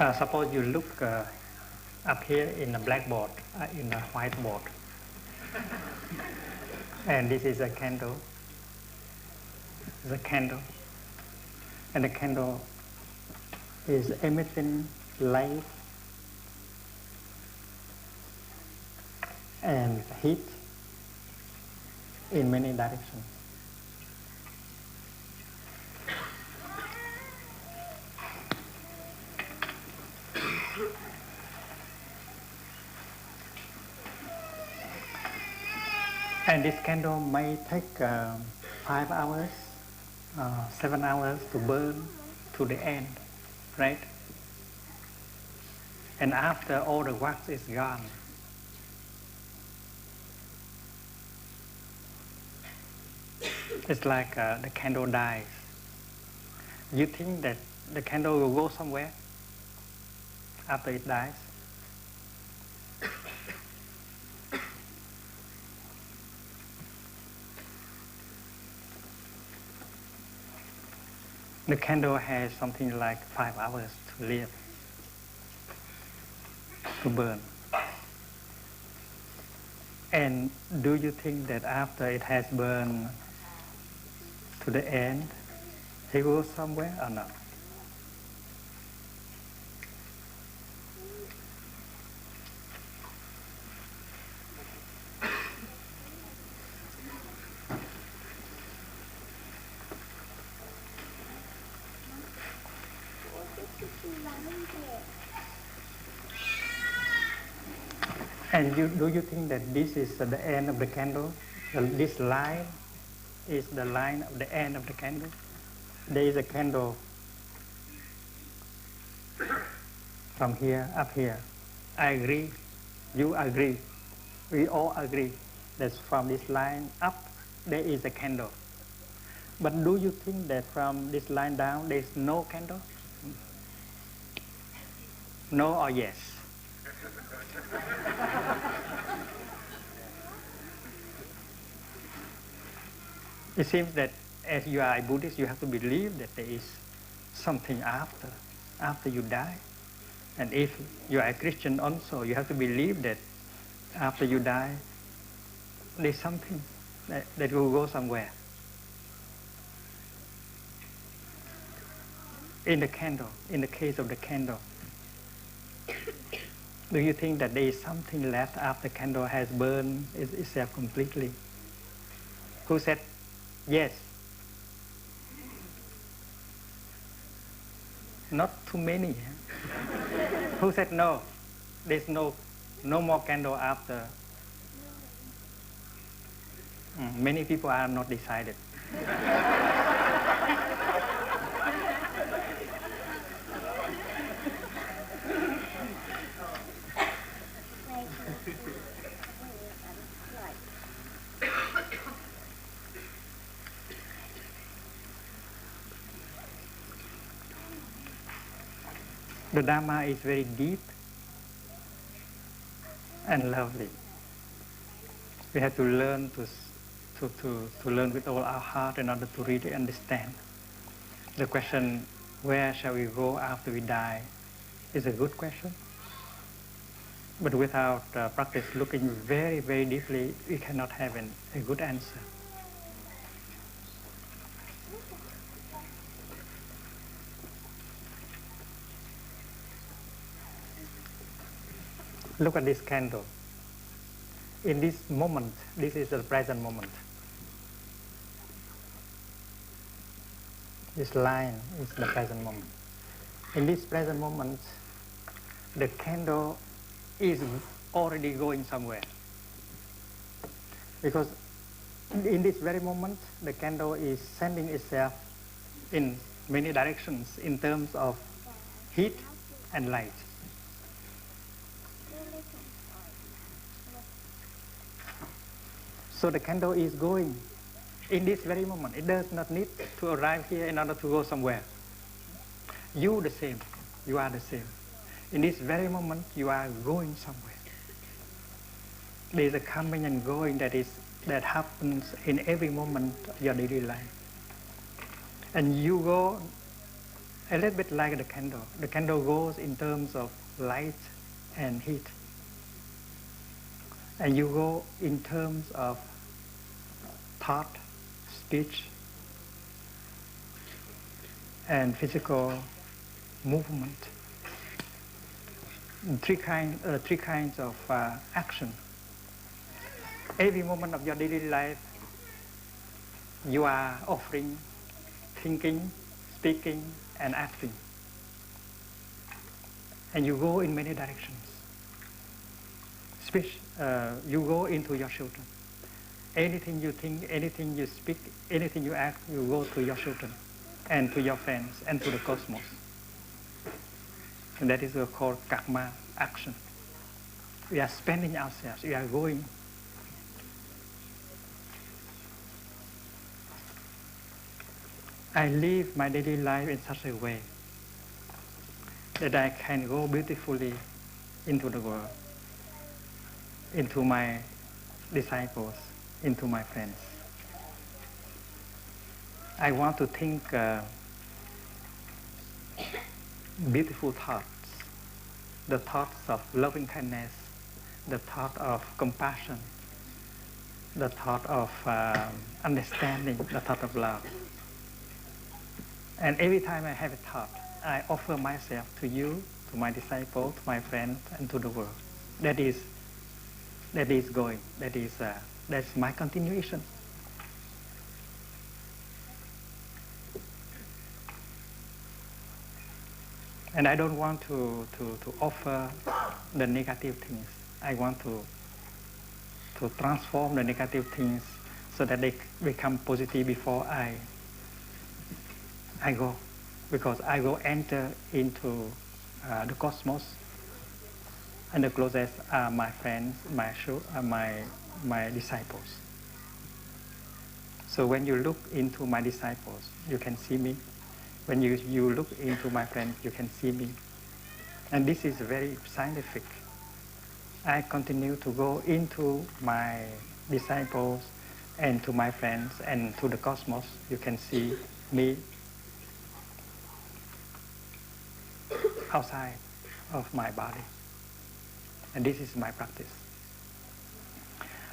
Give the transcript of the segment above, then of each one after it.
Suppose you look up here in a blackboard, in a whiteboard, and this is a candle. The candle, and the candle is emitting light and heat in many directions. And this candle may take 5 hours, 7 hours to burn to the end, right? And after all the wax is gone, it's like the candle dies. You think that the candle will go somewhere after it dies? The candle has something like 5 hours to live, to burn. And do you think that after it has burned to the end, it goes somewhere or not? And do you think that this is the end of the candle? This line is the line of the end of the candle? There is a candle from here up here. I agree. You agree. We all agree that from this line up there is a candle. But do you think that from this line down there is no candle? No or yes? It seems that as you are a Buddhist, you have to believe that there is something after you die. And if you are a Christian also, you have to believe that after you die, there's something that will go somewhere. In the candle, in the case of the candle, do you think that there is something left after the candle has burned itself completely? Who said yes? Not too many. Who said no? There's no more candle after. Many people are not decided. The Dharma is very deep and lovely. We have to learn to learn with all our heart in order to really understand. The question, where shall we go after we die, is a good question. But without practice looking very, very deeply, we cannot have a good answer. Look at this candle. In this moment, this is the present moment. This line is the present moment. In this present moment, the candle is already going somewhere. Because in this very moment, the candle is sending itself in many directions in terms of heat and light. So the candle is going in this very moment. It does not need to arrive here in order to go somewhere. You the same. You are the same. In this very moment, you are going somewhere. There is a coming and going that happens in every moment of your daily life. And you go a little bit like the candle. The candle goes in terms of light and heat. And you go in terms of thought, speech, and physical movement. Three kinds of action. Every moment of your daily life, you are offering, thinking, speaking, and acting. And you go in many directions. You go into your children. Anything you think, anything you speak, anything you act, you go to your children, and to your friends, and to the cosmos. And that is called karma, action. We are spending ourselves, we are going. I live my daily life in such a way that I can go beautifully into the world, into my disciples, into my friends. I want to think beautiful thoughts, the thoughts of loving kindness, the thought of compassion, the thought of understanding, the thought of love. And every time I have a thought, I offer myself to you, to my disciples, to my friends, and to the world. That is going. That's my continuation. And I don't want to offer the negative things. I want to transform the negative things so that they become positive before I go. Because I will enter into the cosmos, and the closest are my friends, my disciples. So when you look into my disciples, you can see me. When you look into my friends, you can see me. And this is very scientific. I continue to go into my disciples and to my friends and to the cosmos. You can see me outside of my body. And this is my practice.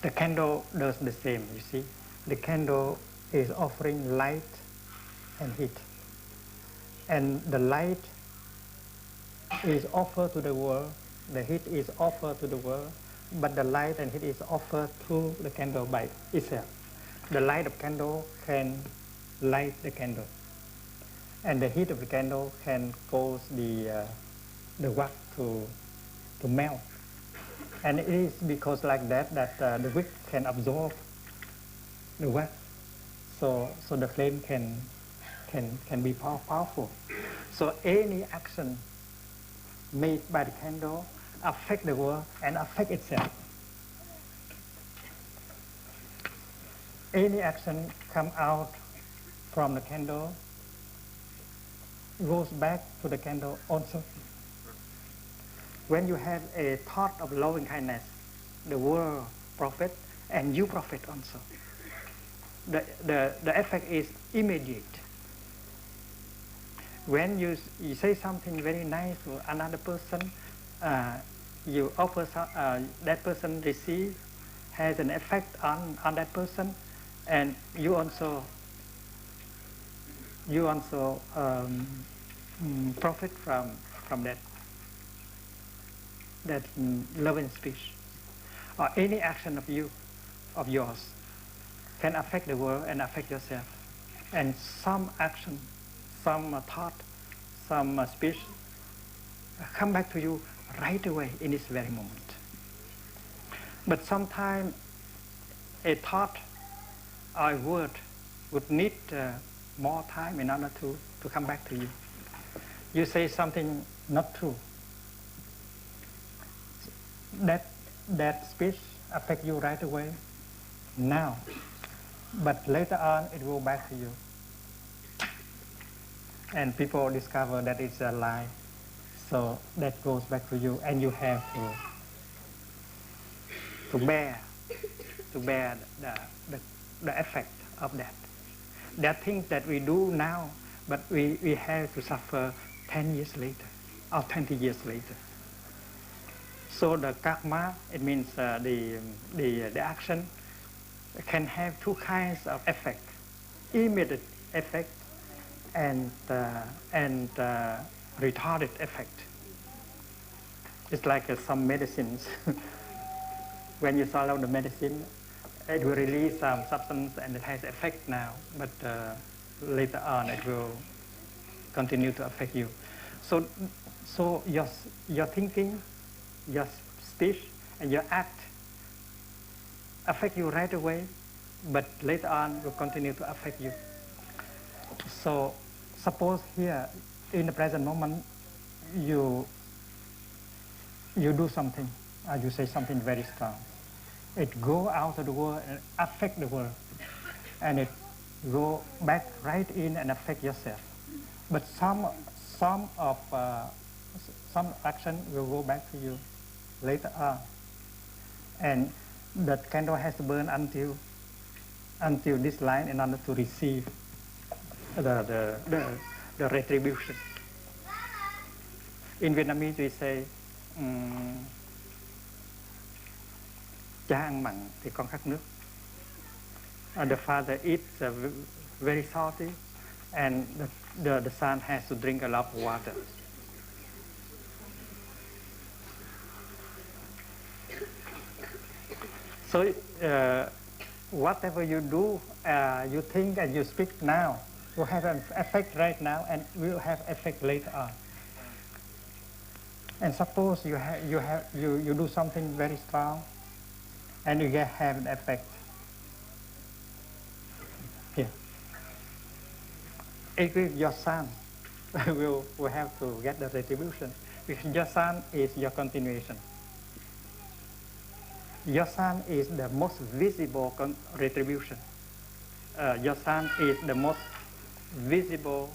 The candle does the same, you see. The candle is offering light and heat. And the light is offered to the world, the heat is offered to the world, but the light and heat is offered through the candle by itself. The light of candle can light the candle, and the heat of the candle can cause the wax to melt. And it is because like that the wick can absorb the wax, so the flame can be powerful. So any action made by the candle affect the world and affect itself. Any action come out from the candle goes back to the candle also. When you have a thought of loving kindness, the world profit and you profit also. The effect is immediate. When you say something very nice to another person, you offer that person receive, has an effect on that person, and you also profit from that loving speech. Or any action of yours can affect the world and affect yourself. And some action, some thought, some speech come back to you right away in this very moment. But sometimes a thought or a word would need more time in order to come back to you. You say something not true. That speech affects you right away, now. But later on, it will back to you. And people discover that it's a lie. So that goes back to you, and you have to bear the effect of that. There are things that we do now, but we have to suffer 10 years later or 20 years later. So the karma, it means the action can have two kinds of effect: immediate effect and retarded effect. It's like some medicines. When you swallow the medicine, it will release some substance and it has effect now, but later on it will continue to affect you. So your thinking, your speech, and your act affect you right away, but later on will continue to affect you. So suppose here, in the present moment, you do something, or you say something very strong. It go out of the world and affect the world, and it go back right in and affect yourself. But some action will go back to you later on, and that candle has to burn until this line in order to receive the retribution. In Vietnamese we say cha ăn mặn thì con khát nước. The father eats very salty, and the son has to drink a lot of water. So whatever you do, you think and you speak now will have an effect right now and will have effect later on. And suppose you do something very strong, and you have an effect here. If your son will have to get the retribution, because your son is your continuation. Your son is the most visible retribution. Your son is the most visible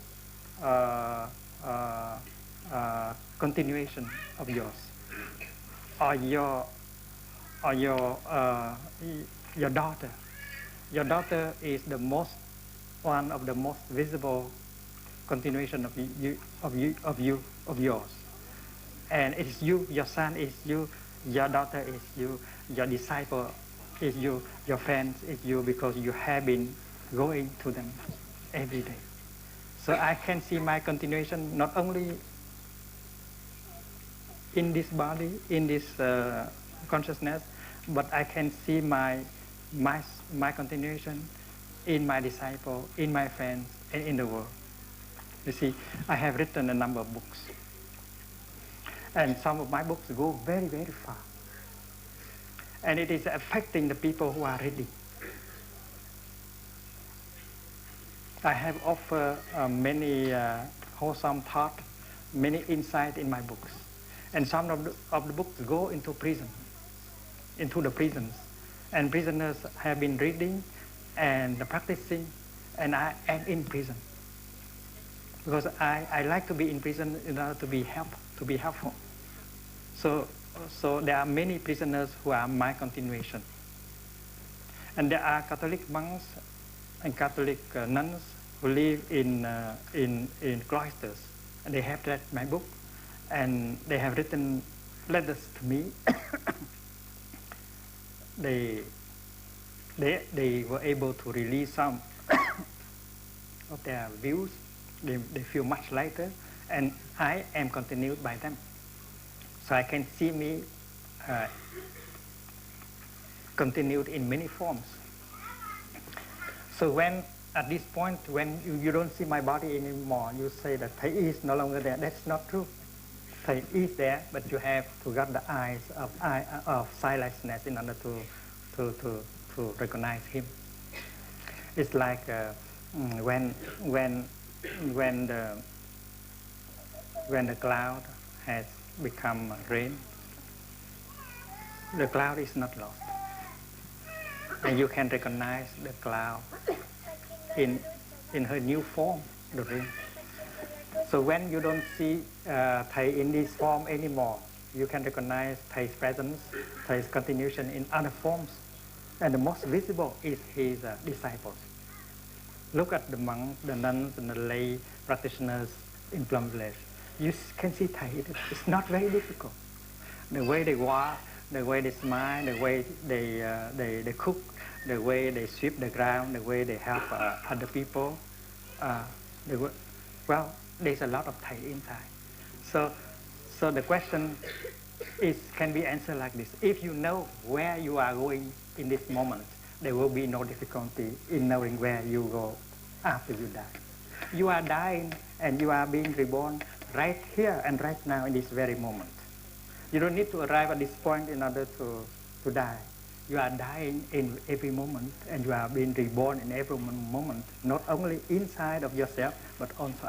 continuation of yours, or your daughter. Your daughter is one of the most visible continuation of yours, and it is you. Your son is you. Your daughter is you. Your disciple is you. Your friends is you, because you have been going to them every day. So I can see my continuation not only in this body, in this consciousness, but I can see my continuation in my disciple, in my friends, and in the world. You see, I have written a number of books, and some of my books go very, very far, and it is affecting the people who are ready. I have offered many wholesome thought, many insight in my books, and some of the books go into prison, into the prisons, and prisoners have been reading and practicing, and I am in prison because I like to be in prison in order to be helpful. So there are many prisoners who are my continuation, and there are Catholic monks and Catholic nuns who live in cloisters, and they have read my book, and they have written letters to me. They were able to release some of their views. They feel much lighter, and I am continued by them. So I can see me continued in many forms. So when at this point, when you don't see my body anymore, you say that Thầy is no longer there. That's not true. Thầy is there, but you have to get the eyes of sightlessness in order to recognize him. It's like when the cloud has become rain, the cloud is not lost, and you can recognize the cloud in her new form, the rain. So when you don't see Thầy in this form anymore, you can recognize Thei's presence, Thei's continuation in other forms, and the most visible is his disciples. Look at the monks, the nuns, and the lay practitioners in Plum Village. You can see Thai, it's not very difficult. The way they walk, the way they smile, the way they cook, the way they sweep the ground, the way they help other people. Well, there's a lot of Thai inside. So the question can be answered like this. If you know where you are going in this moment, there will be no difficulty in knowing where you go after you die. You are dying and you are being reborn right here and right now in this very moment. You don't need to arrive at this point in order to die. You are dying in every moment and you are being reborn in every moment, not only inside of yourself, but also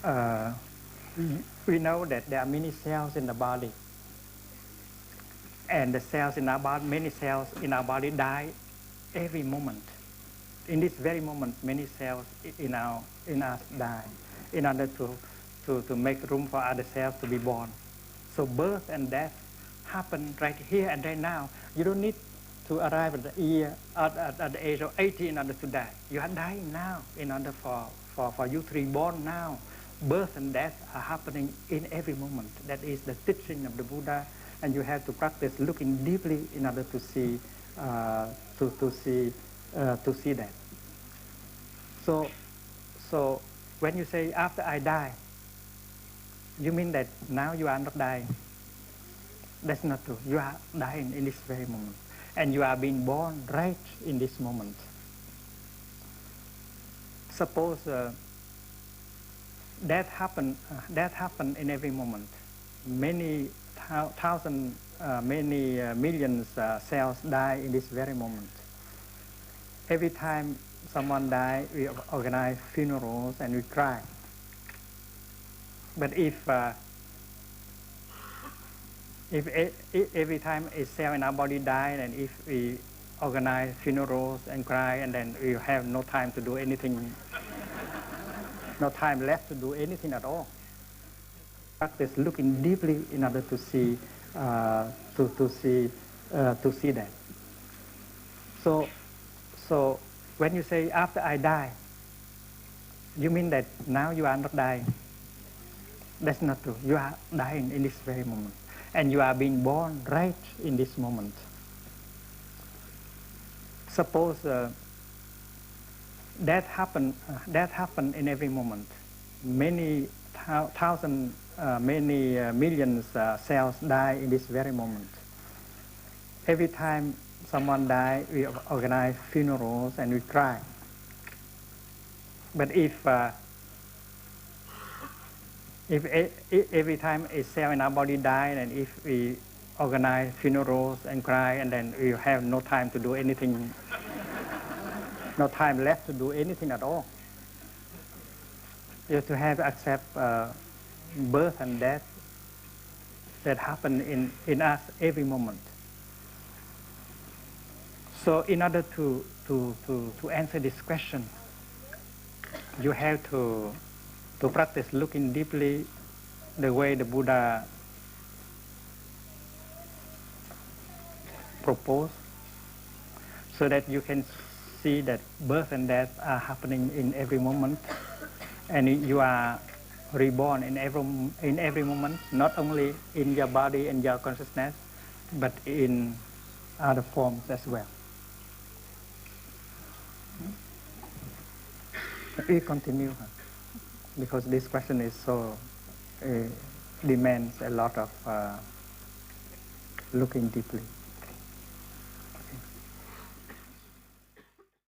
outside. We know that there are many cells in the body, and the cells in our body, many cells in our body die every moment. In this very moment, many cells in us die in order to make room for other cells to be born. So birth and death happen right here and right now. You don't need to arrive at the age of 80 in order to die. You are dying now in order for you to be born now. Birth and death are happening in every moment. That is the teaching of the Buddha, and you have to practice looking deeply in order to see that. So when you say after I die, you mean that now you are not dying. That's not true. You are dying in this very moment, and you are being born right in this moment. Suppose death happen in every moment. Many thousand, many millions cells die in this very moment. Every time someone dies, we organize funerals and we cry. But if every time a cell in our body dies, and if we organize funerals and cry, and then we have no time to do anything, no time left to do anything at all. Practice looking deeply in order to see that. So when you say after I die, you mean that now you are not dying. That's not true. You are dying in this very moment, and you are being born right in this moment. Suppose death happen in every moment. Many thousand, many millions cells die in this very moment. Every time someone dies, we organize funerals and we cry. But if every time a cell in our body dies, and if we organize funerals and cry, and then we have no time to do anything, no time left to do anything at all. You have to accept birth and death that happen in us every moment. So in order to answer this question, you have to practice looking deeply the way the Buddha proposed, so that you can see that birth and death are happening in every moment, and you are reborn in every moment, not only in your body and your consciousness, but in other forms as well. We continue, because this question is so demands a lot of looking deeply.